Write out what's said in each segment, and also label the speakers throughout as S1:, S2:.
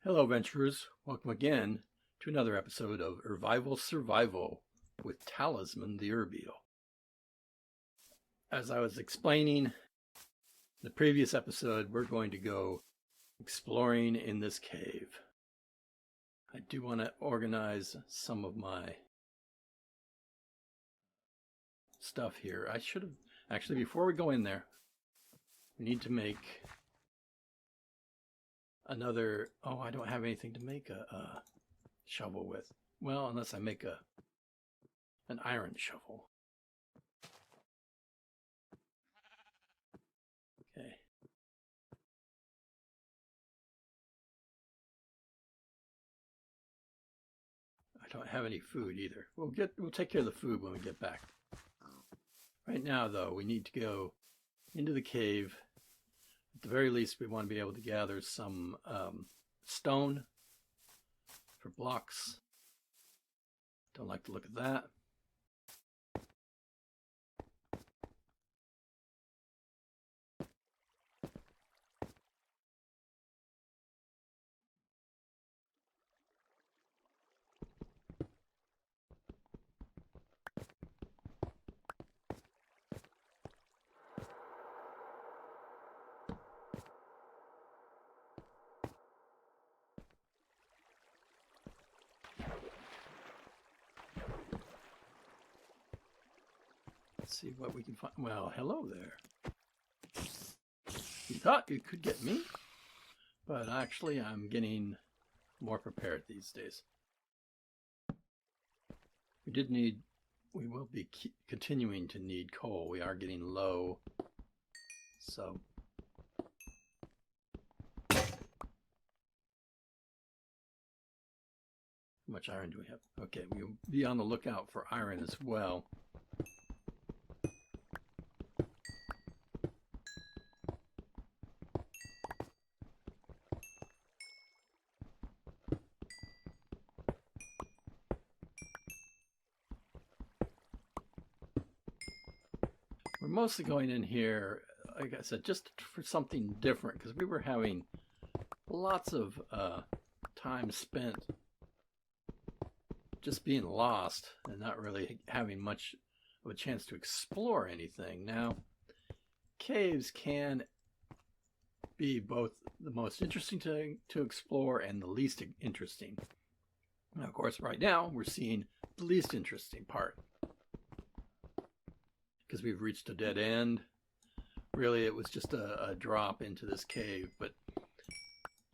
S1: Hello, adventurers. Welcome again to another episode of UrVival Survival with Talysman the Ur-Beatle. As I was explaining in the previous episode, we're going to go exploring in this cave. I do want to organize some of my stuff here. I should have, actually, before we go in there, we need to make another, I don't have anything to make a shovel with. Well, unless I make an iron shovel. Okay. I don't have any food either. We'll take care of the food when we get back. Right now, though, we need to go into the cave. At the very least, we want to be able to gather some stone for blocks. Don't like the look of that. See what we can find. Well, hello there. You thought you could get me, but actually I'm getting more prepared these days. We will be continuing to need coal. We are getting low, so how much iron do we have? Okay, we'll be on the lookout for iron as well. We're mostly going in here, like I said, just for something different, because we were having lots of time spent just being lost and not really having much of a chance to explore anything. Now, caves can be both the most interesting to explore and the least interesting. Now, of course, right now we're seeing the least interesting part, because we've reached a dead end. Really, it was just a drop into this cave, but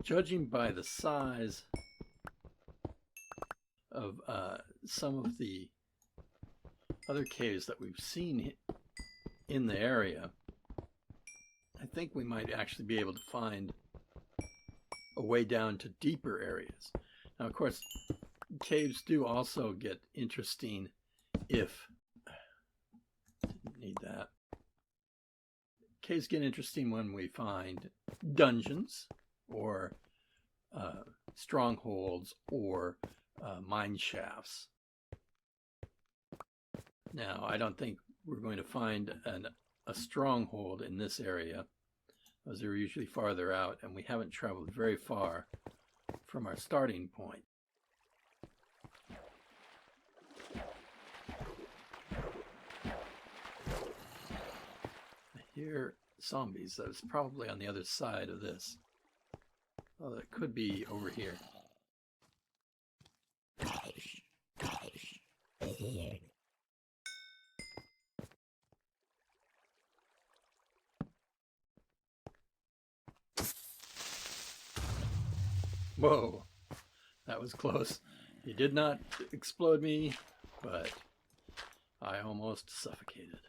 S1: judging by the size of some of the other caves that we've seen in the area, I think we might actually be able to find a way down to deeper areas. Now, of course, caves do also get interesting if need that. Caves get interesting when we find dungeons or strongholds or mine shafts. Now, I don't think we're going to find a stronghold in this area, as they're usually farther out, and we haven't traveled very far from our starting point. Here, zombies. That was probably on the other side of this. Oh, it could be over here. Whoa, that was close. He did not explode me, but I almost suffocated.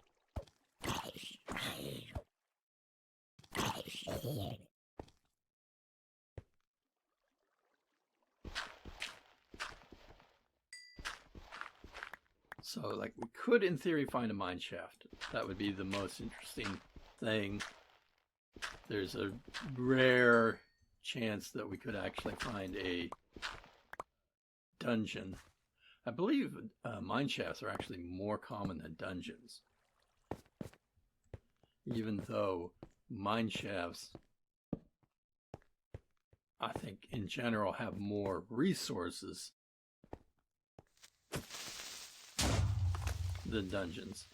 S1: So, like, we could, in theory, find a mine shaft. That would be the most interesting thing. There's a rare chance that we could actually find a dungeon. I believe mine shafts are actually more common than dungeons. Even though mine shafts I think in general have more resources than dungeons.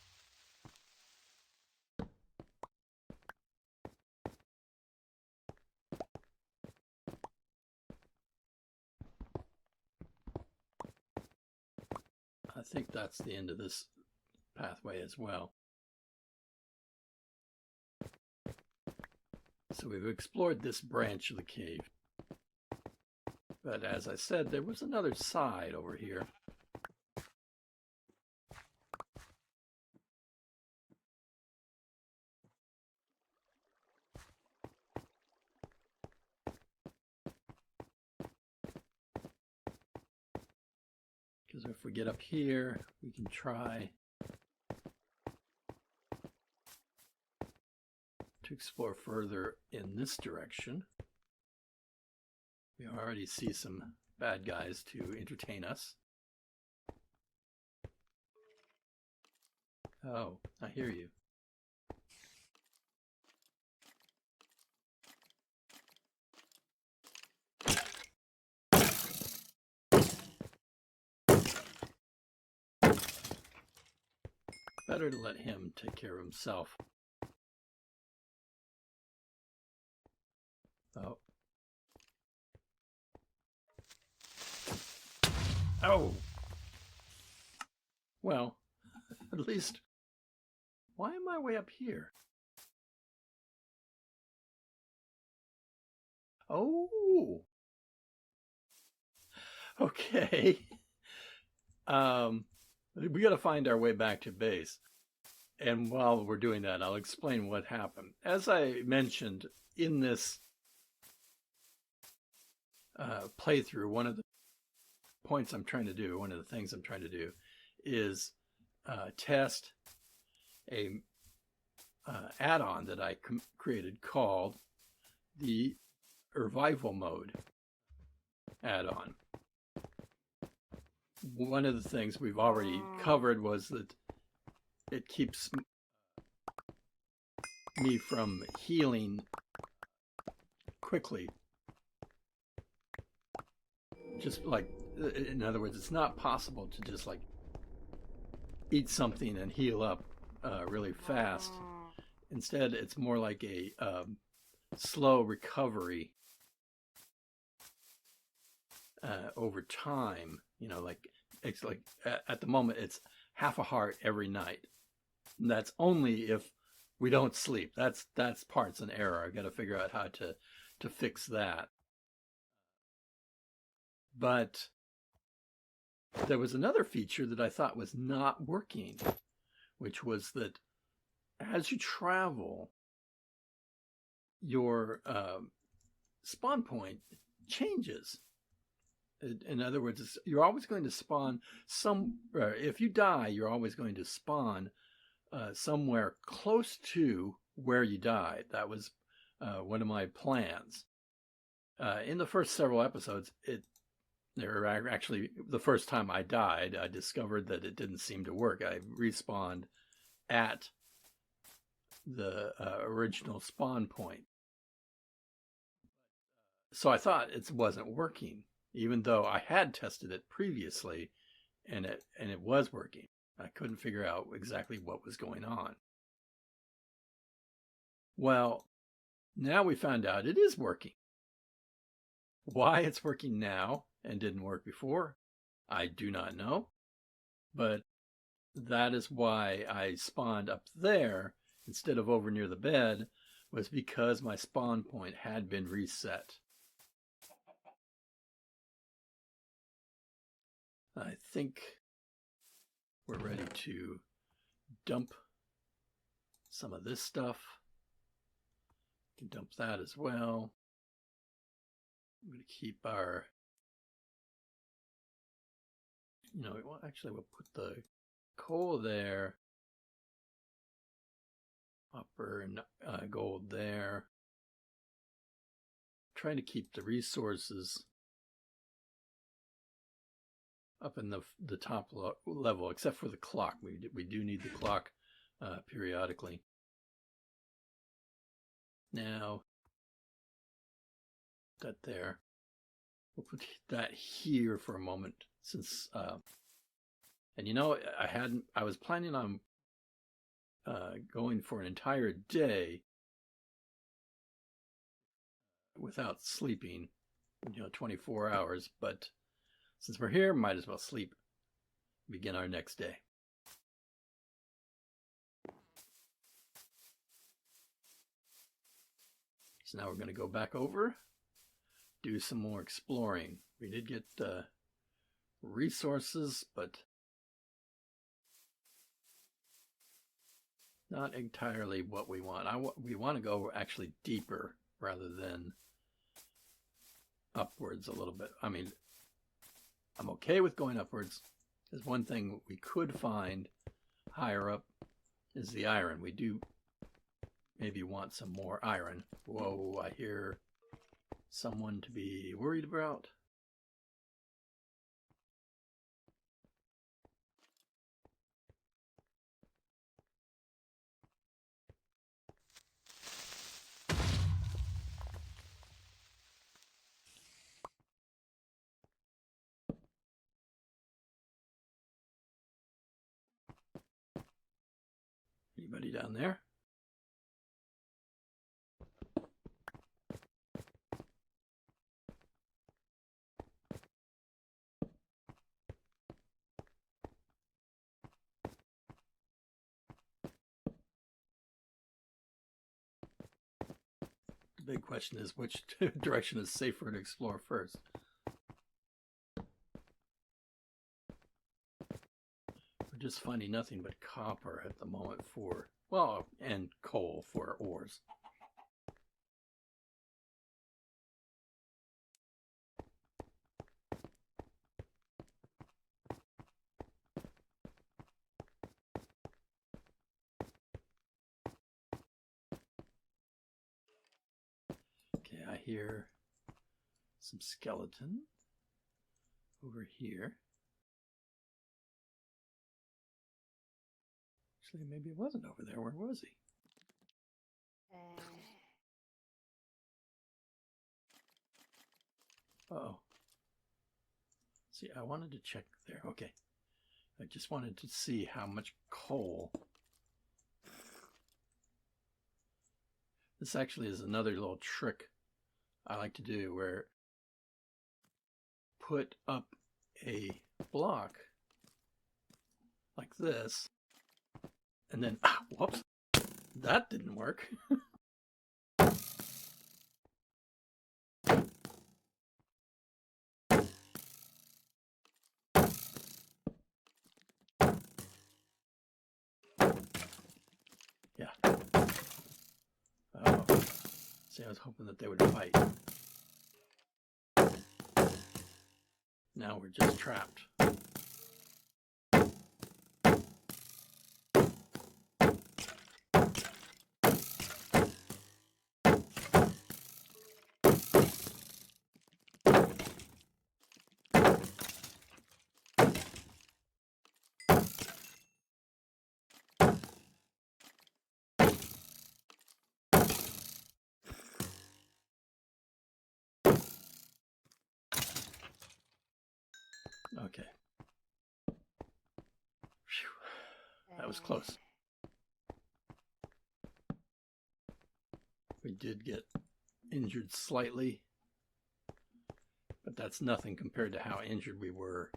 S1: I think that's the end of this pathway as well. So we've explored this branch of the cave. But as I said, there was another side over here. Because if we get up here, we can try to explore further in this direction. We already see some bad guys to entertain us. Oh, I hear you. Better to let him take care of himself. Oh. Oh! Well, at least, why am I way up here? Oh! Okay. We got to find our way back to base. And while we're doing that, I'll explain what happened. As I mentioned in this playthrough, one of the points I'm trying to do, one of the things I'm trying to do is test a add-on that I created called the UrVival mode add-on. One of the things we've already covered was that it keeps me from healing quickly. Just like, in other words, it's not possible to just like eat something and heal up really fast. Instead, it's more like a slow recovery over time. You know, like it's like at the moment it's half a heart every night. And that's only if we don't sleep. That's part's an error. I got to figure out how to fix that. But there was another feature that I thought was not working, which was that as you travel, your spawn point changes. In other words, you're always going to spawn if you die, you're always going to spawn somewhere close to where you died. That was one of my plans. In the first several episodes, actually, the first time I died, I discovered that it didn't seem to work. I respawned at the original spawn point. So I thought it wasn't working, even though I had tested it previously and it was working. I couldn't figure out exactly what was going on. Well, now we found out it is working. Why it's working now and didn't work before, I do not know. But that is why I spawned up there instead of over near the bed, was because my spawn point had been reset. I think we're ready to dump some of this stuff. We can dump that as well. I'm going to keep our, actually we'll put the coal there, copper and gold there. Trying to keep the resources up in the top level, except for the clock. We do need the clock periodically. Now, that there. We'll put that here for a moment, since and you know, I was planning on going for an entire day without sleeping, 24 hours, but since we're here, might as well sleep, begin our next day. So now we're going to go back over, do some more exploring. We did get resources, but not entirely what we want. We want to go actually deeper rather than upwards a little bit. I mean, I'm okay with going upwards. There's one thing we could find higher up is the iron. We do maybe want some more iron. Whoa, I hear someone to be worried about. Anybody down there? The big question is, which direction is safer to explore first? We're just finding nothing but copper at the moment for, well, and coal for ores. Okay, I hear some skeleton over here. Actually, maybe it wasn't over there. Where was he? Uh-oh. See, I wanted to check there. Okay. I just wanted to see how much coal. This actually is another little trick I like to do, where put up a block like this, and then, whoops, that didn't work. Yeah. Oh. See, I was hoping that they would fight. Now we're just trapped. Okay. Phew. That was close. We did get injured slightly, but that's nothing compared to how injured we were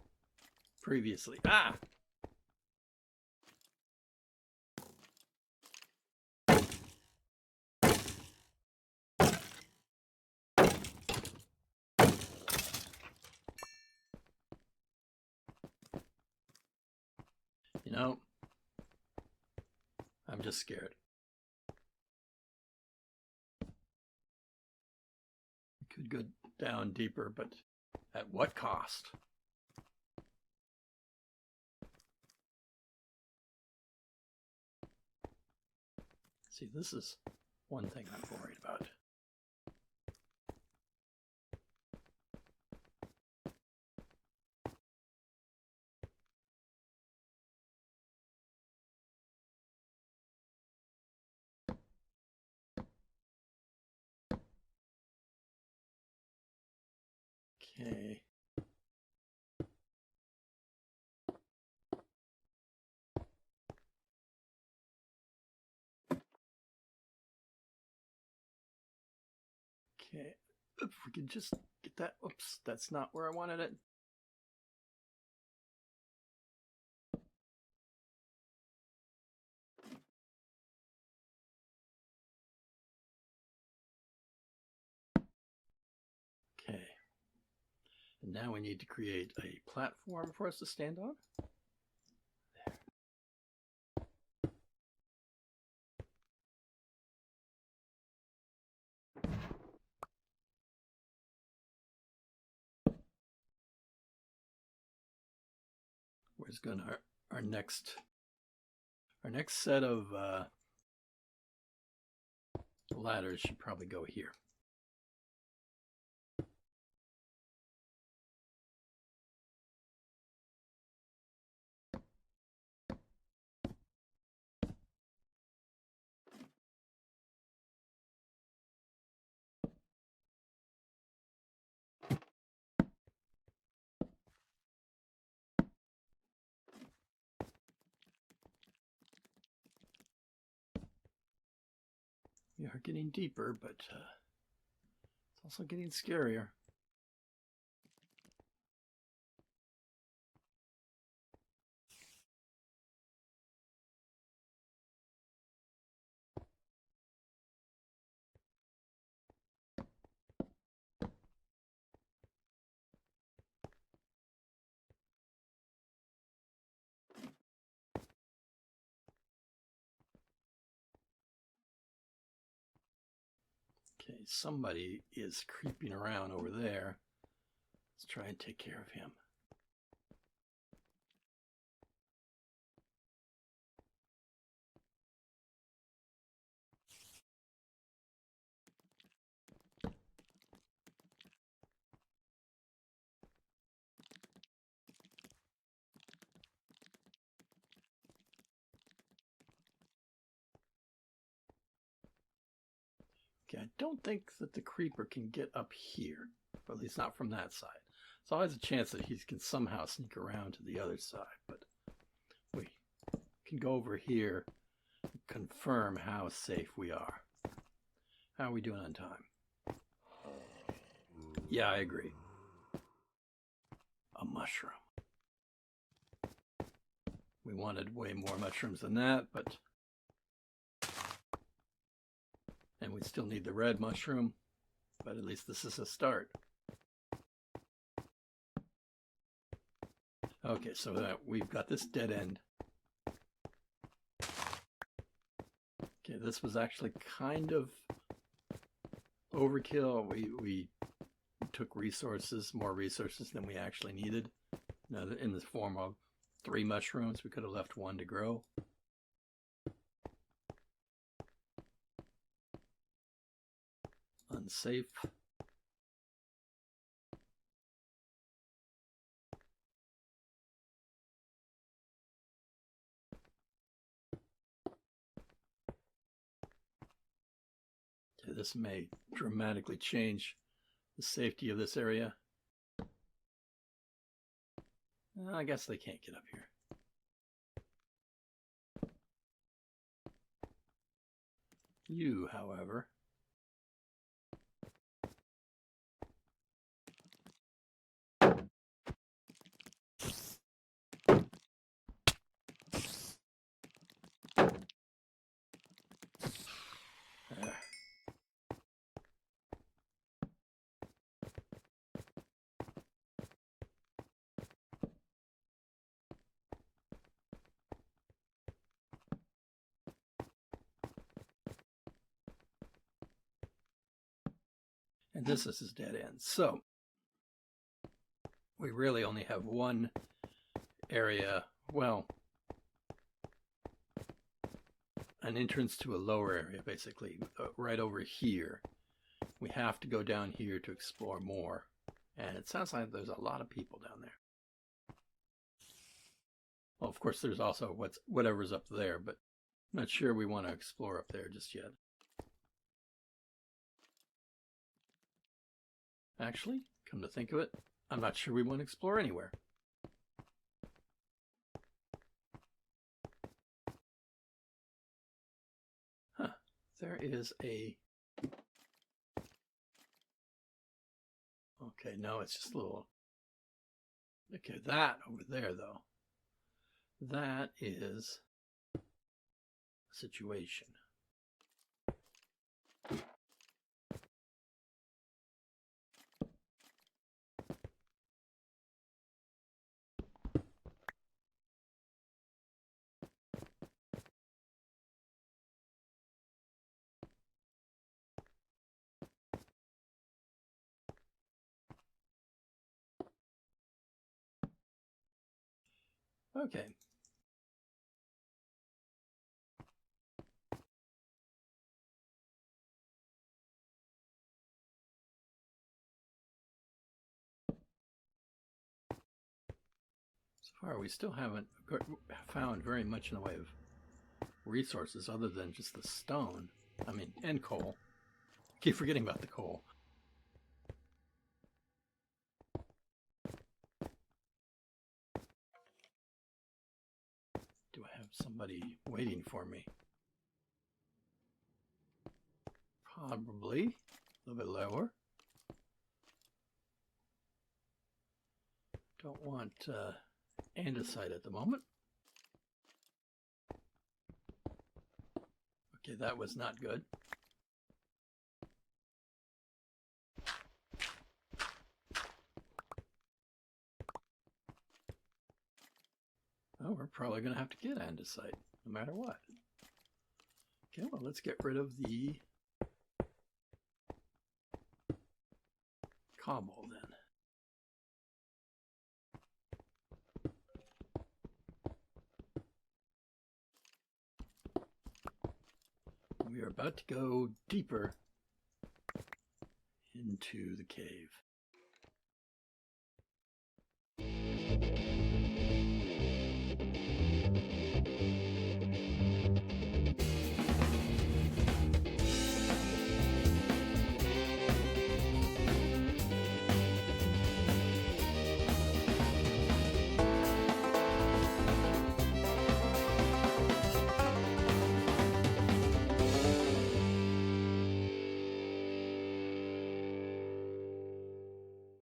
S1: previously. Ah! You know, I'm just scared. We could go down deeper, but at what cost? See, this is one thing I'm worried about. Okay. Okay, if we could just get that. Oops, that's not where I wanted it. Okay. And now we need to create a platform for us to stand on. Where's going our next set of ladders should probably go here. We are getting deeper, but it's also getting scarier. Okay, somebody is creeping around over there. Let's try and take care of him. Okay, I don't think that the creeper can get up here, or at least not from that side. There's always a chance that he can somehow sneak around to the other side, but we can go over here and confirm how safe we are. How are we doing on time? Yeah, I agree. A mushroom. We wanted way more mushrooms than that, but... And we still need the red mushroom, but at least this is a start. Okay, so that we've got this dead end. Okay, this was actually kind of overkill. We took more resources than we actually needed. Now, in the form of 3 mushrooms, we could have left 1 to grow. Unsafe. Okay, this may dramatically change the safety of this area. I guess they can't get up here. You, however, there. And this is his dead end. So we really only have one area, well, an entrance to a lower area, basically, right over here. We have to go down here to explore more. And it sounds like there's a lot of people down there. Well, of course, there's also whatever's up there, but I'm not sure we want to explore up there just yet. Actually, Come to think of it, I'm not sure we want to explore anywhere. Huh. There is a... Okay, no, it's just a little... Okay, that over there, though. That is a situation. Okay. So far, we still haven't found very much in the way of resources other than just the stone. I mean, and coal. I keep forgetting about the coal. Do I have somebody waiting for me? Probably. A little bit lower. Don't want andesite at the moment. Okay, that was not good. Oh, we're probably going to have to get andesite, no matter what. Okay, well, let's get rid of the cobble then. We are about to go deeper into the cave.